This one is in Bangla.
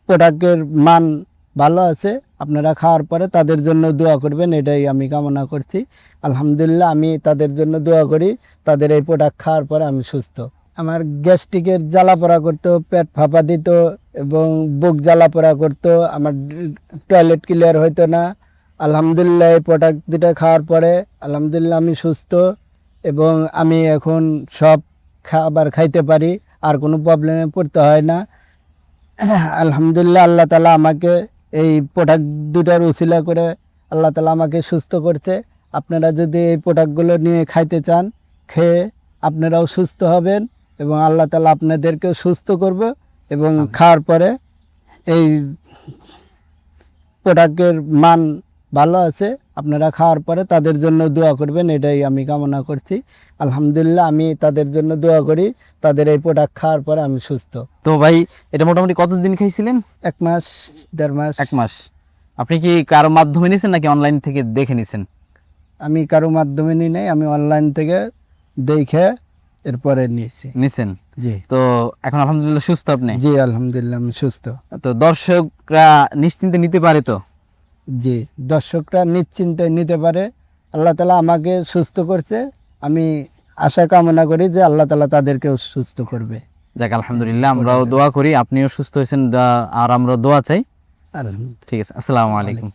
প্রোডাক্টের মান ভালো আছে, আপনারা খাওয়ার পরে তাদের জন্য দোয়া করবেন, এটাই আমি কামনা করছি। আলহামদুলিল্লাহ, আমি তাদের জন্য দোয়া করি, তাদের এই প্রোডাক্ট খাওয়ার পরে আমি সুস্থ। আমার গ্যাস্ট্রিকের জ্বালাপোড়া করতো, পেট ফাঁপা দিত এবং বুক জ্বালাপোড়া করতো, আমার টয়লেট ক্লিয়ার হইতো না। আলহামদুলিল্লাহ, এই প্রোডাক্ট দুটো খাওয়ার পরে আলহামদুলিল্লাহ আমি সুস্থ এবং আমি এখন সব খাবার খাইতে পারি, আর কোনো প্রবলেমে পড়তে হয় না। আলহামদুলিল্লাহ, আল্লাহ তালা আমাকে এই প্রোডাক্ট দুটার উছিলা করে আল্লাহ তালা আমাকে সুস্থ করছে। আপনারা যদি এই প্রোডাক্টগুলো নিয়ে খাইতে চান, খেয়ে আপনারাও সুস্থ হবেন এবং আল্লাহ তালা আপনাদেরকেও সুস্থ করবে। এবং খাওয়ার পরে এই প্রোডাক্টের মান ভালো আছে, আপনারা খাওয়ার পরে তাদের জন্য দোয়া করবেন, এটাই আমি কামনা করছি। আলহামদুলিল্লাহ, আমি তাদের জন্য দোয়া করি, তাদের এই প্রোডাক্ট খাওয়ার পরে আমি সুস্থ। তো ভাই, এটা মোটামুটি কতদিন খাইছিলেন? 1 মাস 1.5 মাস। 1 মাস। আপনি কি কারো মাধ্যমে নিছেন নাকি অনলাইন থেকে দেখে নিছেন? আমি কারো মাধ্যমে নিই নাই, আমি অনলাইন থেকে দেখে এরপরে নিছেন। জি। তো এখন আলহামদুলিল্লাহ সুস্থ আপনি? জি আলহামদুলিল্লাহ, আমি সুস্থ। তো দর্শকরা নিশ্চিন্তে নিতে পারে তো? জি, দর্শকরা নিশ্চিন্তে নিতে পারে। আল্লাহ তালা আমাকে সুস্থ করছে, আমি আশা কামনা করি যে আল্লাহ তালা তাদেরকেও সুস্থ করবে। যাক, আলহামদুলিল্লাহ, আমরাও দোয়া করি আপনিও সুস্থ হয়েছেন, আর আমরা দোয়া চাই। আলহামদুলিল্লাহ। ঠিক আছে, আসসালামু আলাইকুম।